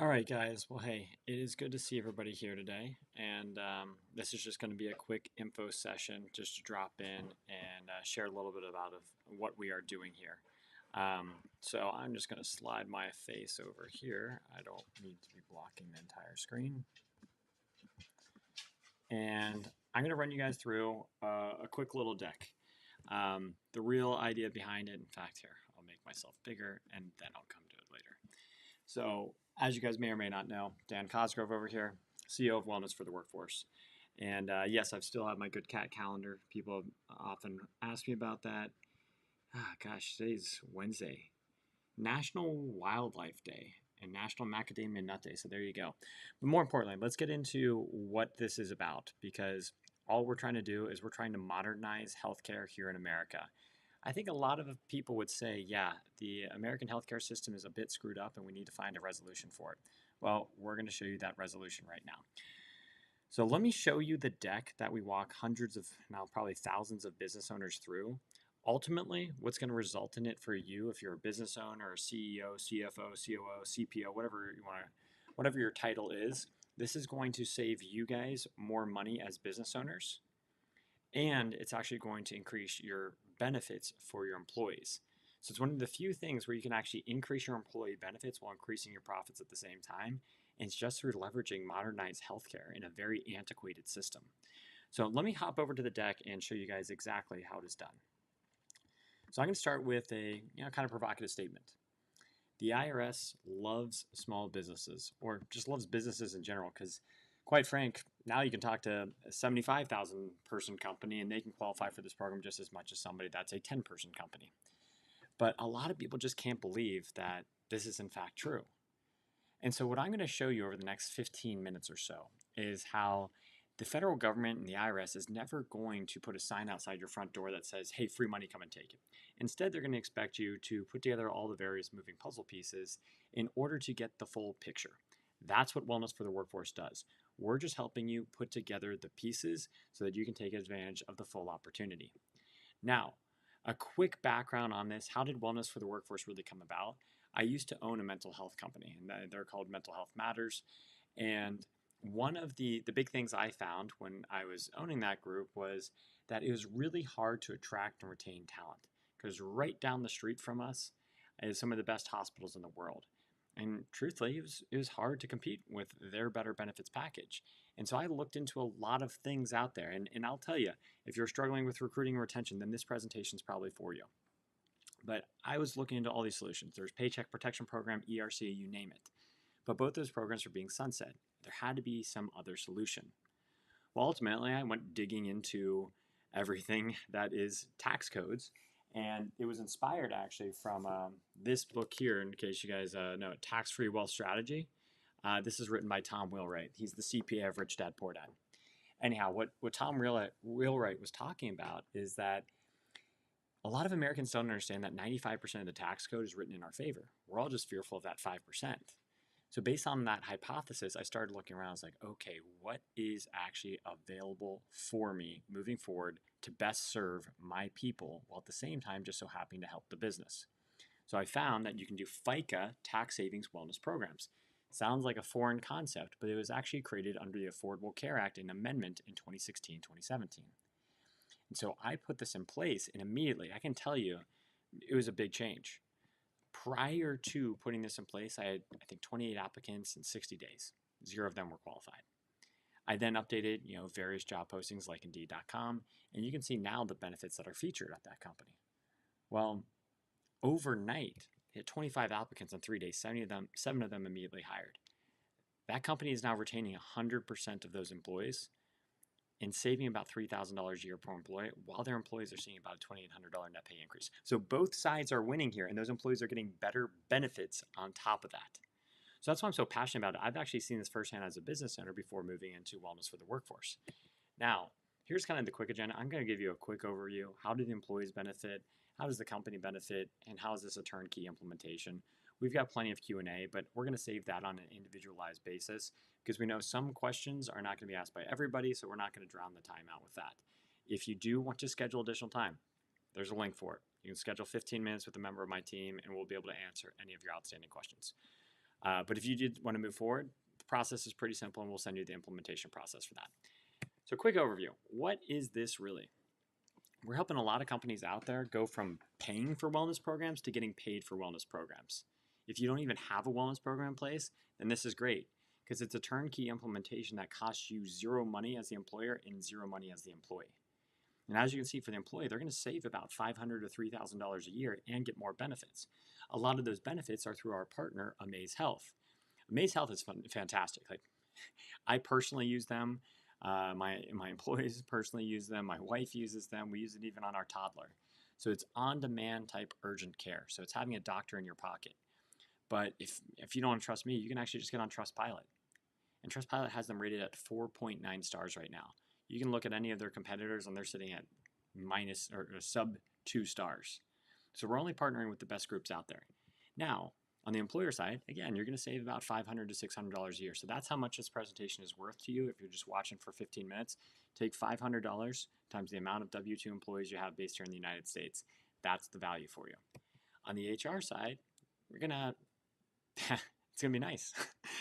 All right, guys. Well, hey, it is good to see everybody here today. And this is just going to be a quick info session just to drop in and share a little bit about what we are doing here. So I'm just going to slide my face over here. I don't need to be blocking the entire screen. And I'm going to run you guys through a quick little deck. The real idea behind it, in fact, here, I'll make myself bigger and then I'll come to it later. So, as you guys may or may not know, Dan Cosgrove over here, CEO of Wellness for the Workforce. And yes, I still have my good cat calendar. People often ask me about that. Gosh, today's Wednesday, National Wildlife Day and National Macadamia Nut Day. So there you go. But more importantly, let's get into what this is about, because all we're trying to do is we're trying to modernize healthcare here in America. I think a lot of people would say, yeah, the American healthcare system is a bit screwed up and we need to find a resolution for it. Well, we're going to show you that resolution right now. So let me show you the deck that we walk hundreds of, now probably thousands of business owners through. Ultimately, what's going to result in it for you, if you're a business owner, a CEO, CFO, COO, CPO, whatever you want to, whatever your title is, this is going to save you guys more money as business owners, and it's actually going to increase your benefits for your employees. So it's one of the few things where you can actually increase your employee benefits while increasing your profits at the same time. And it's just through leveraging modernized healthcare in a very antiquated system. So let me hop over to the deck and show you guys exactly how it is done. So I'm going to start with a kind of provocative statement. The IRS loves small businesses, or just loves businesses in general, because quite frank, now you can talk to a 75,000 person company and they can qualify for this program just as much as somebody that's a 10-person company. But a lot of people just can't believe that this is in fact true. And so what I'm going to show you over the next 15 minutes or so is how the federal government and the IRS is never going to put a sign outside your front door that says, hey, free money, come and take it. Instead, they're going to expect you to put together all the various moving puzzle pieces in order to get the full picture. That's what Wellness for the Workforce does. We're just helping you put together the pieces so that you can take advantage of the full opportunity. Now, a quick background on this. How did Wellness for the Workforce really come about? I used to own a mental health company, and they're called Mental Health Matters. And one of the big things I found when I was owning that group was that it was really hard to attract and retain talent, because right down the street from us is some of the best hospitals in the world. And truthfully, it was hard to compete with their better benefits package. And so I looked into a lot of things out there. And I'll tell you, if you're struggling with recruiting and retention, then this presentation is probably for you. But I was looking into all these solutions. There's Paycheck Protection Program, ERC, you name it. But both those programs are being sunset. There had to be some other solution. Well, ultimately, I went digging into everything that is tax codes. And it was inspired actually from this book here, in case you guys know it, Tax-Free Wealth Strategy. This is written by Tom Wheelwright. He's the CPA of Rich Dad Poor Dad. Anyhow, what Tom Wheelwright was talking about is that a lot of Americans don't understand that 95% of the tax code is written in our favor. We're all just fearful of that 5%. So based on that hypothesis, I started looking around. I was like, okay, what is actually available for me moving forward to best serve my people while at the same time just so happening to help the business? So I found that you can do FICA tax savings wellness programs. Sounds like a foreign concept, but it was actually created under the Affordable Care Act, an amendment in 2016, 2017. And so I put this in place, and immediately, I can tell you, it was a big change. Prior to putting this in place, I had, I think, 28 applicants in 60 days. 0 of them were qualified. I then updated, various job postings like Indeed.com, and you can see now the benefits that are featured at that company. Well, overnight, I had 25 applicants in 3 days. 7 of them immediately hired. That company is now retaining 100% of those employees and saving about $3,000 a year per employee, while their employees are seeing about a $2,800 net pay increase. So both sides are winning here, and those employees are getting better benefits on top of that. So that's why I'm so passionate about it. I've actually seen this firsthand as a business owner before moving into Wellness for the Workforce. Now, here's kind of the quick agenda. I'm going to give you a quick overview. How do the employees benefit? How does the company benefit? And how is this a turnkey implementation? We've got plenty of Q&A, but we're going to save that on an individualized basis because we know some questions are not going to be asked by everybody, so we're not going to drown the time out with that. If you do want to schedule additional time, there's a link for it. You can schedule 15 minutes with a member of my team, and we'll be able to answer any of your outstanding questions. But if you did want to move forward, the process is pretty simple, and we'll send you the implementation process for that. So quick overview. What is this really? We're helping a lot of companies out there go from paying for wellness programs to getting paid for wellness programs. If you don't even have a wellness program in place, then this is great because it's a turnkey implementation that costs you zero money as the employer and zero money as the employee. And as you can see for the employee, they're going to save about $500 to $3,000 a year and get more benefits. A lot of those benefits are through our partner, Amaze Health. Amaze Health is fantastic. Like, I personally use them. My employees personally use them. My wife uses them. We use it even on our toddler. So it's on-demand type urgent care. So it's having a doctor in your pocket. But if you don't want to trust me, you can actually just get on Trustpilot. And Trustpilot has them rated at 4.9 stars right now. You can look at any of their competitors and they're sitting at minus or sub 2 stars. So we're only partnering with the best groups out there. Now, on the employer side, again, you're going to save about $500 to $600 a year. So that's how much this presentation is worth to you if you're just watching for 15 minutes. Take $500 times the amount of W-2 employees you have based here in the United States. That's the value for you. On the HR side, we're going to, it's going to be nice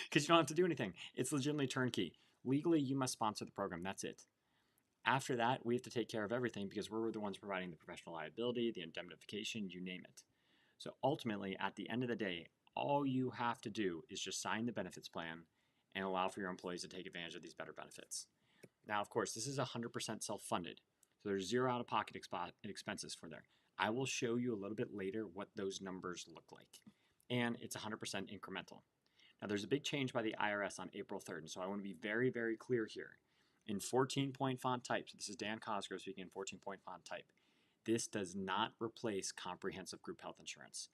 because you don't have to do anything. It's legitimately turnkey. Legally, you must sponsor the program. That's it. After that, we have to take care of everything because we're the ones providing the professional liability, the indemnification, you name it. So ultimately, at the end of the day, all you have to do is just sign the benefits plan and allow for your employees to take advantage of these better benefits. Now, of course, this is 100% self-funded. So there's zero out-of-pocket expenses for there. I will show you a little bit later what those numbers look like. And it's 100% incremental. Now, there's a big change by the IRS on April 3rd, and so I want to be very, very clear here. In 14-point font type, so this is Dan Cosgrove speaking in 14-point font type, this does not replace comprehensive group health insurance.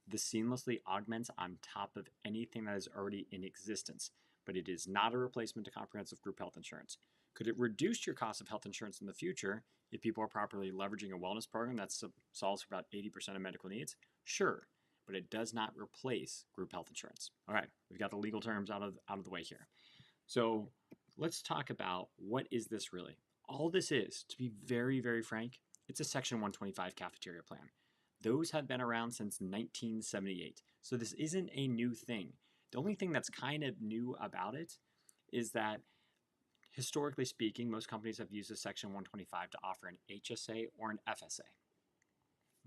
This seamlessly augments on top of anything that is already in existence, but it is not a replacement to comprehensive group health insurance. Could it reduce your cost of health insurance in the future if people are properly leveraging a wellness program that solves for about 80% of medical needs? Sure, but it does not replace group health insurance. All right, we've got the legal terms out of the way here. So let's talk about what is this really? All this is, to be very, very frank, it's a Section 125 cafeteria plan. Those have been around since 1978. So this isn't a new thing. The only thing that's kind of new about it is that historically speaking, most companies have used a Section 125 to offer an HSA or an FSA.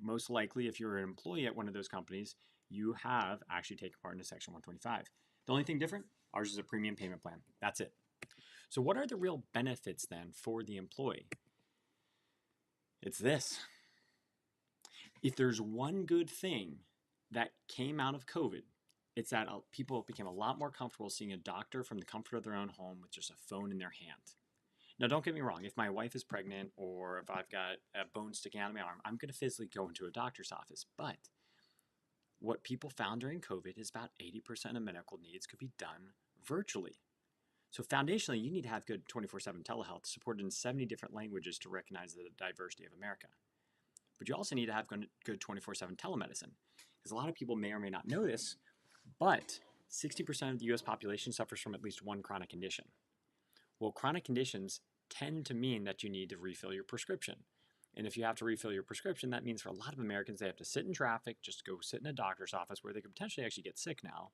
Most likely, if you're an employee at one of those companies, you have actually taken part in a Section 125. The only thing different, ours is a premium payment plan. That's it. So what are the real benefits then for the employee? It's this. If there's one good thing that came out of COVID, it's that people became a lot more comfortable seeing a doctor from the comfort of their own home with just a phone in their hand. Now, don't get me wrong. If my wife is pregnant or if I've got a bone sticking out of my arm, I'm going to physically go into a doctor's office. But what people found during COVID is about 80% of medical needs could be done virtually. So foundationally, you need to have good 24/7 telehealth supported in 70 different languages to recognize the diversity of America. But you also need to have good 24/7 telemedicine, because a lot of people may or may not know this, but 60% of the US population suffers from at least one chronic condition. Well, chronic conditions tend to mean that you need to refill your prescription. And if you have to refill your prescription, that means for a lot of Americans, they have to sit in traffic, just go sit in a doctor's office where they could potentially actually get sick now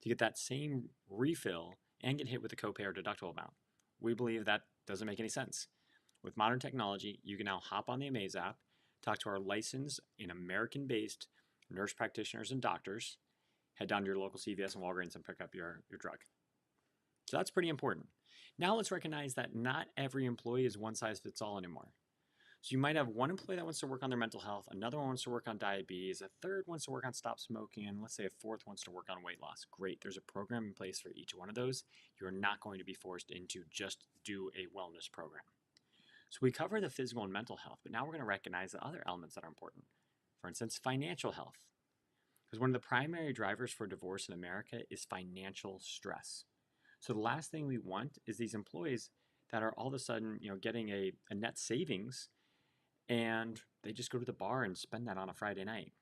to get that same refill and get hit with a copay or deductible amount. We believe that doesn't make any sense. With modern technology, you can now hop on the Amaze app, talk to our licensed and American-based nurse practitioners and doctors, head down to your local CVS and Walgreens and pick up your drug. So that's pretty important. Now let's recognize that not every employee is one size fits all anymore. So you might have one employee that wants to work on their mental health, another one wants to work on diabetes, a third wants to work on stop smoking, and let's say a fourth wants to work on weight loss. Great, there's a program in place for each one of those. You're not going to be forced into just do a wellness program. So we cover the physical and mental health, but now we're going to recognize the other elements that are important. For instance, financial health. Because one of the primary drivers for divorce in America is financial stress. So the last thing we want is these employees that are all of a sudden, getting a net savings and they just go to the bar and spend that on a Friday night.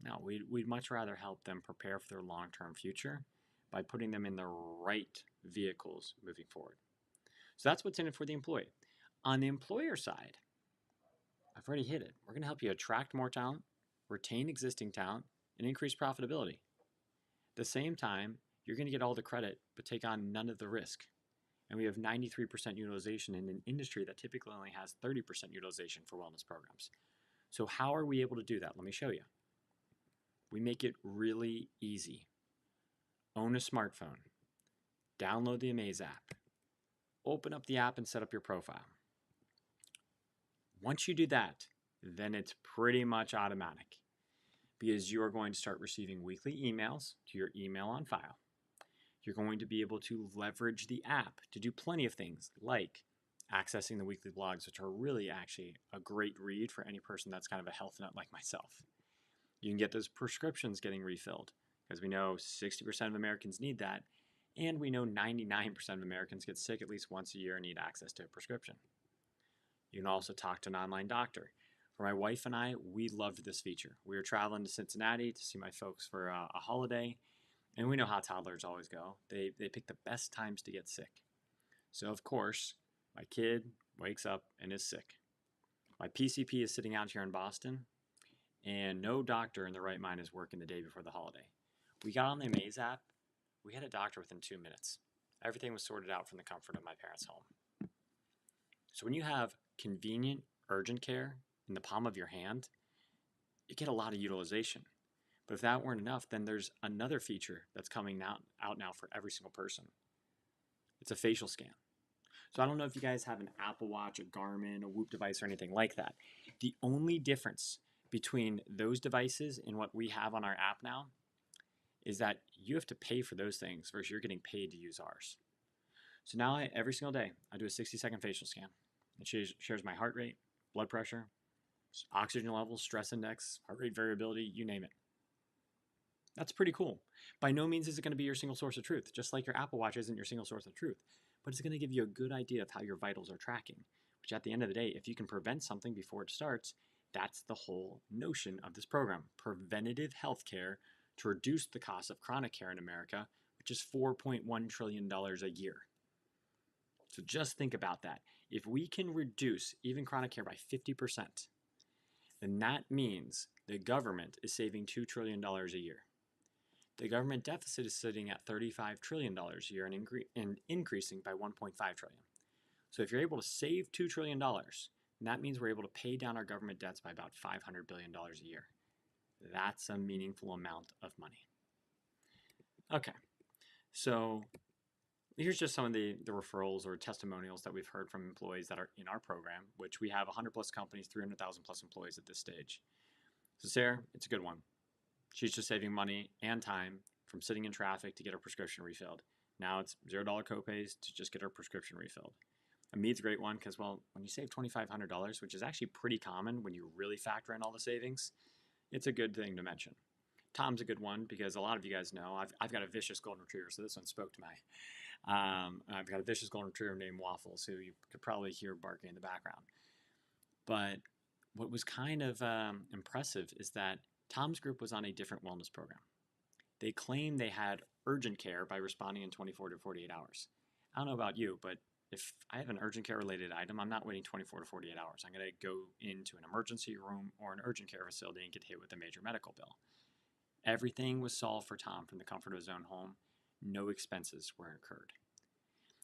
No, we'd much rather help them prepare for their long-term future by putting them in the right vehicles moving forward. So that's what's in it for the employee. On the employer side, I've already hit it. We're going to help you attract more talent, retain existing talent, and increase profitability. At the same time, you're going to get all the credit but take on none of the risk. And we have 93% utilization in an industry that typically only has 30% utilization for wellness programs. So how are we able to do that? Let me show you. We make it really easy. Own a smartphone. Download the Amaze app. Open up the app and set up your profile. Once you do that, then it's pretty much automatic because you are going to start receiving weekly emails to your email on file. You're going to be able to leverage the app to do plenty of things like accessing the weekly blogs, which are really actually a great read for any person that's kind of a health nut like myself. You can get those prescriptions getting refilled because we know 60% of Americans need that, and we know 99% of Americans get sick at least once a year and need access to a prescription. You can also talk to an online doctor. For my wife and I, we loved this feature. We were traveling to Cincinnati to see my folks for a holiday, and we know how toddlers always go. They pick the best times to get sick. So, of course, my kid wakes up and is sick. My PCP is sitting out here in Boston, and no doctor in their right mind is working the day before the holiday. We got on the Amaze app. We had a doctor within 2 minutes. Everything was sorted out from the comfort of my parents' home. So when you have convenient, urgent care in the palm of your hand, you get a lot of utilization. But if that weren't enough, then there's another feature that's coming out now for every single person. It's a facial scan. So I don't know if you guys have an Apple Watch, a Garmin, a Whoop device, or anything like that. The only difference between those devices and what we have on our app now is that you have to pay for those things versus you're getting paid to use ours. So now every single day, I do a 60-second facial scan. It shares my heart rate, blood pressure, oxygen levels, stress index, heart rate variability, you name it. That's pretty cool. By no means is it going to be your single source of truth, just like your Apple Watch isn't your single source of truth, but it's going to give you a good idea of how your vitals are tracking, which at the end of the day, if you can prevent something before it starts, that's the whole notion of this program, preventative health care to reduce the cost of chronic care in America, which is $4.1 trillion a year. So just think about that. If we can reduce even chronic care by 50%, then that means the government is saving $2 trillion a year. The government deficit is sitting at $35 trillion a year and increasing by $1.5 trillion. So if you're able to save $2 trillion, that means we're able to pay down our government debts by about $500 billion a year. That's a meaningful amount of money. Okay, so here's just some of the referrals or testimonials that we've heard from employees that are in our program, which we have 100 plus companies, 300,000 plus employees at this stage. So Sarah, it's a good one. She's just saving money and time from sitting in traffic to get her prescription refilled. Now it's $0 copays to just get her prescription refilled. Amit's a great one because, well, when you save $2,500, which is actually pretty common when you really factor in all the savings, it's a good thing to mention. Tom's a good one because a lot of you guys know I've got a vicious golden retriever, so this one spoke to I've got a vicious golden retriever named Waffles, who you could probably hear barking in the background. But what was kind of impressive is that Tom's group was on a different wellness program. They claimed they had urgent care by responding in 24 to 48 hours. I don't know about you, but if I have an urgent care related item, I'm not waiting 24 to 48 hours. I'm going to go into an emergency room or an urgent care facility and get hit with a major medical bill. Everything was solved for Tom from the comfort of his own home. No expenses were incurred.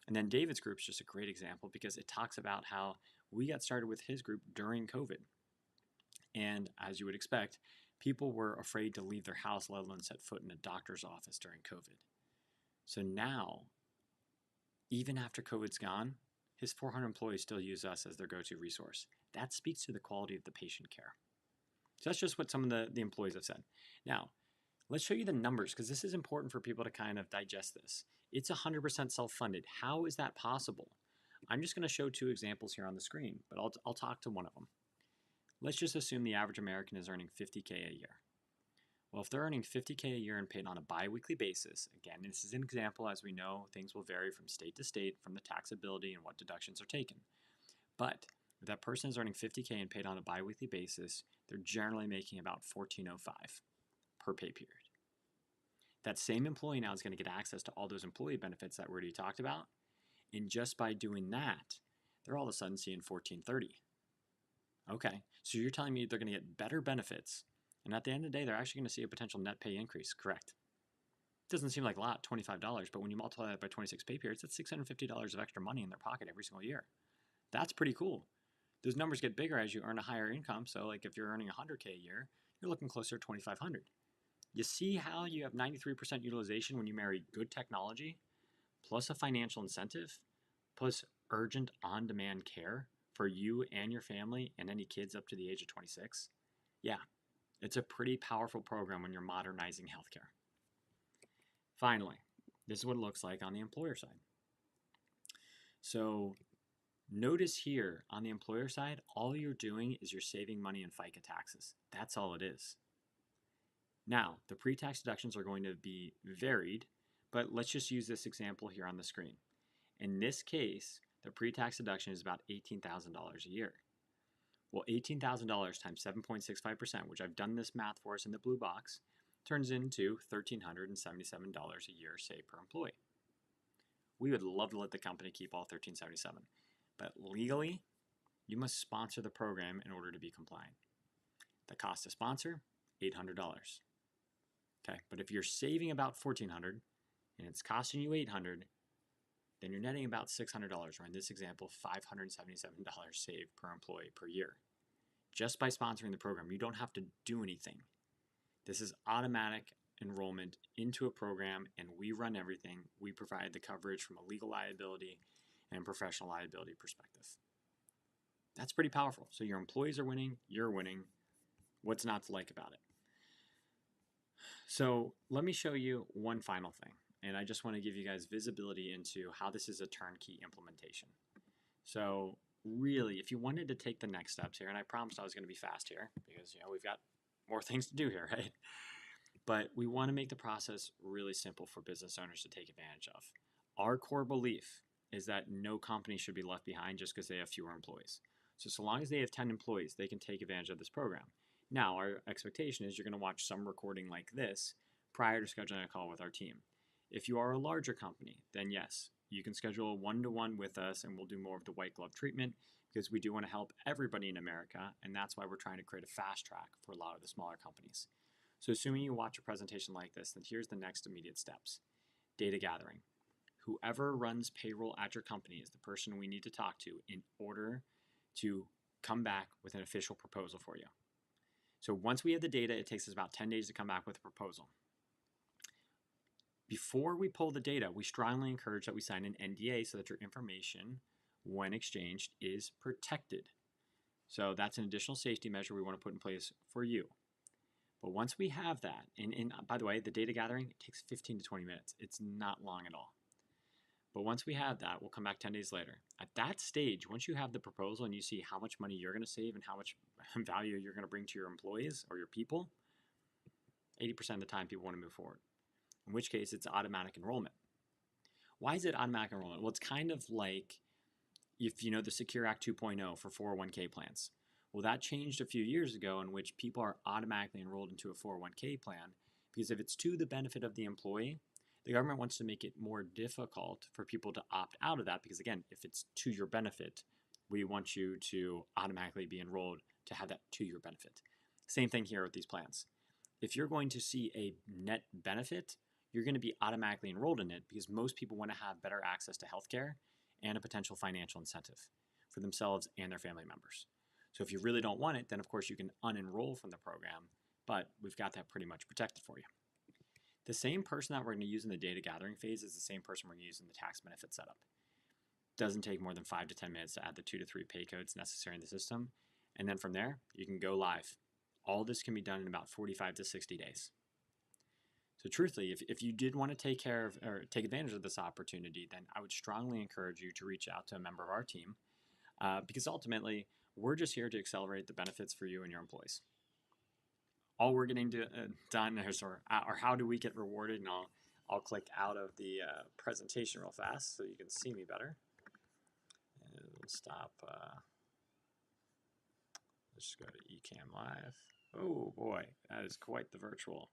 And then David's group is just a great example because it talks about how we got started with his group during COVID. And as you would expect, people were afraid to leave their house, let alone set foot in a doctor's office during COVID. So now, even after COVID's gone, his 400 employees still use us as their go-to resource. That speaks to the quality of the patient care. So that's just what some of the employees have said. Now, let's show you the numbers because this is important for people to kind of digest this. It's 100% self-funded. How is that possible? I'm just going to show two examples here on the screen, but I'll talk to one of them. Let's just assume the average American is earning $50K a year. Well, if they're earning $50K a year and paid on a bi-weekly basis, again, this is an example, as we know, things will vary from state to state from the taxability and what deductions are taken. But if that person is earning $50K and paid on a bi-weekly basis, they're generally making about $14.05 per pay period. That same employee now is going to get access to all those employee benefits that we already talked about. And just by doing that, they're all of a sudden seeing $14.30. Okay, so you're telling me they're going to get better benefits, and at the end of the day, they're actually going to see a potential net pay increase, correct? Doesn't seem like a lot, $25, but when you multiply that by 26 pay periods, that's $650 of extra money in their pocket every single year. That's pretty cool. Those numbers get bigger as you earn a higher income. So like if you're earning 100K a year, you're looking closer to 2,500. You see how you have 93% utilization when you marry good technology, plus a financial incentive, plus urgent on-demand care for you and your family and any kids up to the age of 26? Yeah, it's a pretty powerful program when you're modernizing healthcare. Finally, this is what it looks like on the employer side. So notice here on the employer side, all you're doing is you're saving money in FICA taxes. That's all it is. Now, the pre-tax deductions are going to be varied, but let's just use this example here on the screen. In this case, the pre-tax deduction is about $18,000 a year. Well, $18,000 times 7.65%, which I've done this math for us in the blue box, turns into $1,377 a year saved per employee. We would love to let the company keep all $1,377, but legally, you must sponsor the program in order to be compliant. The cost to sponsor, $800. Okay, but if you're saving about $1,400 and it's costing you $800, then you're netting about $600, or in this example, $577 saved per employee per year. Just by sponsoring the program, you don't have to do anything. This is automatic enrollment into a program, and we run everything. We provide the coverage from a legal liability and professional liability perspective. That's pretty powerful. So your employees are winning, you're winning. What's not to like about it? So let me show you one final thing. And I just want to give you guys visibility into how this is a turnkey implementation. So really, if you wanted to take the next steps here, and I promised I was going to be fast here because we've got more things to do here, right? But we want to make the process really simple for business owners to take advantage of. Our core belief is that no company should be left behind just because they have fewer employees. So long as they have 10 employees, they can take advantage of this program. Now, our expectation is you're going to watch some recording like this prior to scheduling a call with our team. If you are a larger company, then yes, you can schedule a one-to-one with us and we'll do more of the white glove treatment because we do want to help everybody in America, and that's why we're trying to create a fast track for a lot of the smaller companies. So assuming you watch a presentation like this, then here's the next immediate steps. Data gathering. Whoever runs payroll at your company is the person we need to talk to in order to come back with an official proposal for you. So once we have the data, it takes us about 10 days to come back with a proposal. Before we pull the data, we strongly encourage that we sign an NDA so that your information, when exchanged, is protected. So that's an additional safety measure we want to put in place for you. But once we have that, and by the way, the data gathering takes 15 to 20 minutes. It's not long at all. But once we have that, we'll come back 10 days later. At that stage, once you have the proposal and you see how much money you're going to save and how much value you're going to bring to your employees or your people, 80% of the time people want to move forward. In which case, it's automatic enrollment. Why is it automatic enrollment? Well, it's kind of like if you know the Secure Act 2.0 for 401k plans. Well, that changed a few years ago in which people are automatically enrolled into a 401k plan because if it's to the benefit of the employee, the government wants to make it more difficult for people to opt out of that because, again, if it's to your benefit, we want you to automatically be enrolled to have that to your benefit. Same thing here with these plans. If you're going to see a net benefit, you're going to be automatically enrolled in it because most people want to have better access to healthcare and a potential financial incentive for themselves and their family members. So if you really don't want it, then of course you can unenroll from the program, but we've got that pretty much protected for you. The same person that we're going to use in the data gathering phase is the same person we're going to use in the tax benefit setup. Doesn't take more than 5 to 10 minutes to add the 2 to 3 pay codes necessary in the system. And then from there, you can go live. All this can be done in about 45 to 60 days. So truthfully, if you did want to take advantage of this opportunity, then I would strongly encourage you to reach out to a member of our team because ultimately, we're just here to accelerate the benefits for you and your employees. All we're getting done is, or how do we get rewarded? And I'll click out of the presentation real fast so you can see me better. And we'll stop. Let's just go to Ecamm Live. Oh boy, that is quite the virtual.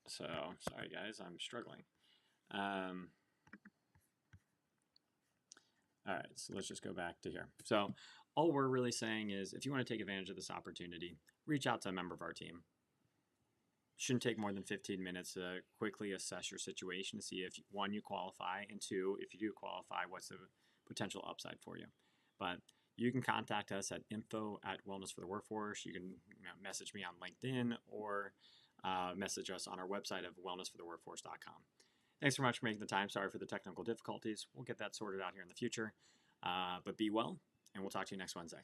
So sorry guys, I'm struggling. All right, so let's just go back to here. So all we're really saying is if you want to take advantage of this opportunity, reach out to a member of our team. shouldn't take more than 15 minutes to quickly assess your situation to see if, one, you qualify, and two, if you do qualify, what's the potential upside for you. But you can contact us at info@Wellness for the Workforce. You can message me on LinkedIn or message us on our website of wellnessfortheworkforce.com. Thanks so much for making the time. Sorry for the technical difficulties. We'll get that sorted out here in the future. But be well, and we'll talk to you next Wednesday.